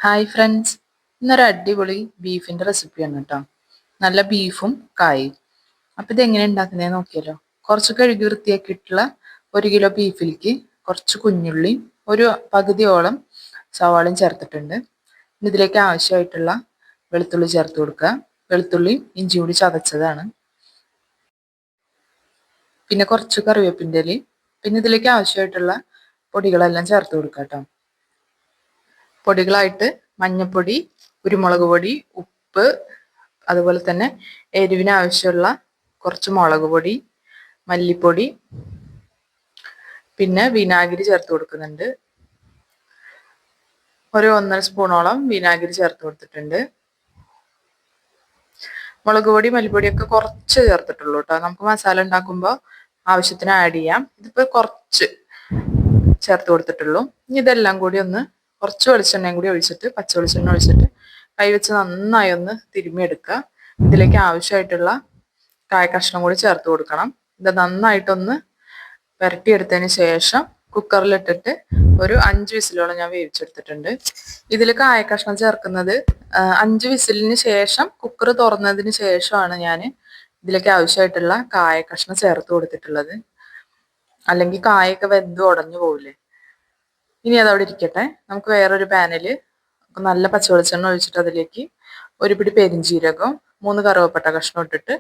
Hi friends, ഇന്നൊരു അടിപൊളി ബീഫിൻ്റെ റെസിപ്പിയാണ് കേട്ടോ. നല്ല ബീഫും കായും. അപ്പോൾ ഇതെങ്ങനെ ഉണ്ടാക്കുന്നതെന്ന് നോക്കിയല്ലോ. കുറച്ച് കഴുകി വൃത്തിയാക്കിയിട്ടുള്ള 1 കിലോ ബീഫിലേക്ക് കുറച്ച് കുഞ്ഞുള്ളിയും ഒരു പകുതിയോളം സവാളയും ചേർത്തിട്ടുണ്ട്. ഇതിലേക്ക് ആവശ്യമായിട്ടുള്ള വെളുത്തുള്ളി ചേർത്ത് കൊടുക്കുക. വെളുത്തുള്ളിയും ഇഞ്ചി കൂടി ചതച്ചതാണ്. പിന്നെ കുറച്ച് കറിവേപ്പിൻ്റെ ഇലയും. പിന്നെ ഇതിലേക്ക് ആവശ്യമായിട്ടുള്ള പൊടികളെല്ലാം ചേർത്ത് കൊടുക്കുക കേട്ടോ. പൊടികളായിട്ട് മഞ്ഞൾപ്പൊടി, കുരുമുളക് പൊടി, ഉപ്പ്, അതുപോലെ തന്നെ എരിവിന് ആവശ്യമുള്ള കുറച്ച് മുളക് പൊടി, മല്ലിപ്പൊടി, പിന്നെ വിനാഗിരി ചേർത്ത് കൊടുക്കുന്നുണ്ട്. ഒരു 1.5 സ്പൂണോളം വിനാഗിരി ചേർത്ത് കൊടുത്തിട്ടുണ്ട്. മുളക് പൊടി മല്ലിപ്പൊടിയൊക്കെ കുറച്ച് ചേർത്തിട്ടുള്ളൂ കേട്ടോ. നമുക്ക് മസാല ഉണ്ടാക്കുമ്പോൾ ആവശ്യത്തിന് ആഡ് ചെയ്യാം. ഇതിപ്പോൾ കുറച്ച് ചേർത്ത് കൊടുത്തിട്ടുള്ളൂ. ഇനി ഇതെല്ലാം കൂടി ഒന്ന് കുറച്ച് വെളിച്ചെണ്ണയും കൂടി ഒഴിച്ചിട്ട്, പച്ച വെളിച്ചെണ്ണ ഒഴിച്ചിട്ട് കൈവച്ച് നന്നായി ഒന്ന് തിരുമ്മിയെടുക്കുക. ഇതിലേക്ക് ആവശ്യമായിട്ടുള്ള കായ കഷ്ണം കൂടി ചേർത്ത് കൊടുക്കണം. ഇത് നന്നായിട്ടൊന്ന് പുരട്ടിയെടുത്തതിന് ശേഷം കുക്കറിലിട്ടിട്ട് ഒരു 5 വിസിലോളം ഞാൻ വേവിച്ചെടുത്തിട്ടുണ്ട്. ഇതിൽ കായ കഷ്ണം ചേർക്കുന്നത് 5 വിസിലിന് ശേഷം, കുക്കർ തുറന്നതിന് ശേഷമാണ് ഞാൻ ഇതിലേക്ക് ആവശ്യമായിട്ടുള്ള കായ കഷ്ണം ചേർത്ത് കൊടുത്തിട്ടുള്ളത്. അല്ലെങ്കിൽ കായൊക്കെ വെന്ത് ഉടഞ്ഞു പോവില്ലേ. ഇനി അതവിടെ ഇരിക്കട്ടെ. നമുക്ക് വേറൊരു പാനിൽ നല്ല പച്ചവെളിച്ചെണ്ണ ഒഴിച്ചിട്ട് അതിലേക്ക് ഒരു പിടി പെരിഞ്ചീരകം, 3 കറുവപ്പട്ട കഷ്ണം ഇട്ടിട്ട്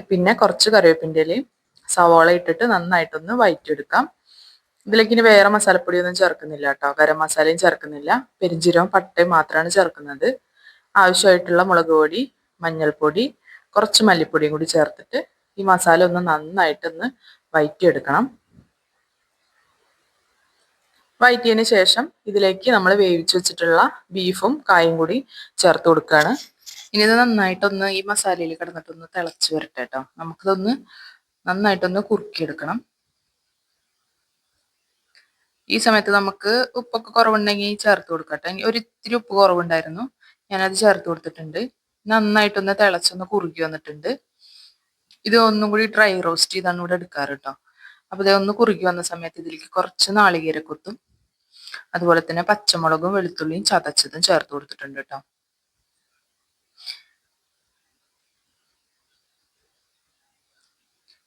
പിന്നെ കുറച്ച് കറിവേപ്പിൻ്റെ ഇലയും സവാള ഇട്ടിട്ട് നന്നായിട്ടൊന്ന് വഴറ്റിയെടുക്കാം. ഇതിലേക്ക് ഇനി വേറെ മസാലപ്പൊടിയൊന്നും ചേർക്കുന്നില്ല കേട്ടോ. ഗരം മസാലയും ചേർക്കുന്നില്ല. പെരിഞ്ചീരകം പട്ടയും മാത്രമാണ് ചേർക്കുന്നത്. ആവശ്യമായിട്ടുള്ള മുളക് പൊടി, മഞ്ഞൾപ്പൊടി, കുറച്ച് മല്ലിപ്പൊടിയും കൂടി ചേർത്തിട്ട് ഈ മസാല ഒന്ന് നന്നായിട്ടൊന്ന് വഴറ്റിയെടുക്കണം. വഴറ്റിയതിന് ശേഷം ഇതിലേക്ക് നമ്മൾ വേവിച്ച് വെച്ചിട്ടുള്ള ബീഫും കായും കൂടി ചേർത്ത് കൊടുക്കുകയാണ്. ഇനി ഇത് നന്നായിട്ടൊന്ന് ഈ മസാലയിൽ കിടന്നിട്ടൊന്ന് തിളച്ച് വരട്ടെ കേട്ടോ. നമുക്കിതൊന്ന് നന്നായിട്ടൊന്ന് കുറുക്കിയെടുക്കണം. ഈ സമയത്ത് നമുക്ക് ഉപ്പൊക്കെ കുറവുണ്ടെങ്കിൽ ചേർത്ത് കൊടുക്കട്ടെ. ഒരു ഇത്തിരി ഉപ്പ് കുറവുണ്ടായിരുന്നു, ഞാനത് ചേർത്ത് കൊടുത്തിട്ടുണ്ട്. നന്നായിട്ടൊന്ന് തിളച്ചൊന്ന് കുറുകി വന്നിട്ടുണ്ട്. ഇത് ഒന്നും കൂടി ഡ്രൈ റോസ്റ്റ് ചെയ്താണ് ഇവിടെ എടുക്കാറ് കേട്ടോ. അപ്പോൾ ഇതൊന്ന് കുറുകി വന്ന സമയത്ത് ഇതിലേക്ക് കുറച്ച് നാളികേരക്കൊത്തും അതുപോലെ തന്നെ പച്ചമുളകും വെളുത്തുള്ളിയും ചതച്ചതും ചേർത്ത് കൊടുത്തിട്ടുണ്ട് കേട്ടോ.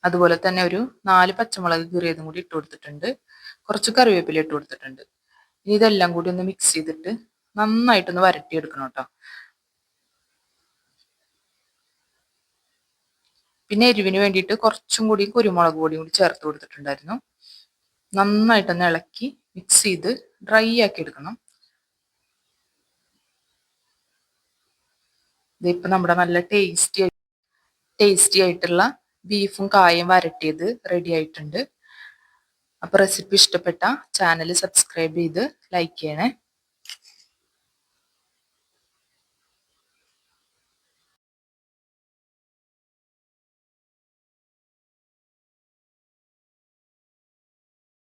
അതുപോലെ തന്നെ ഒരു 4 പച്ചമുളക് കീറിയതും കൂടി ഇട്ട് കൊടുത്തിട്ടുണ്ട്. കുറച്ച് കറിവേപ്പില ഇട്ട് കൊടുത്തിട്ടുണ്ട്. ഇനി ഇതെല്ലാം കൂടി ഒന്ന് മിക്സ് ചെയ്തിട്ട് നന്നായിട്ടൊന്ന് വരട്ടിയെടുക്കണം കേട്ടോ. പിന്നെ എരിവിന് വേണ്ടിയിട്ട് കുറച്ചും കൂടി കുരുമുളക് പൊടിയും കൂടി ചേർത്ത് കൊടുത്തിട്ടുണ്ടായിരുന്നു. നന്നായിട്ടൊന്ന് ഇളക്കി മിക്സ് ചെയ്ത് ഡ്രൈ ആക്കി എടുക്കണം. ഇതിപ്പോൾ നമ്മുടെ നല്ല ടേസ്റ്റി ആയിട്ടുള്ള ബീഫും കായും വരട്ടിയത് റെഡി ആയിട്ടുണ്ട്. അപ്പോൾ റെസിപ്പി ഇഷ്ടപ്പെട്ട ചാനൽ സബ്സ്ക്രൈബ് ചെയ്ത് ലൈക്ക് ചെയ്യണേ.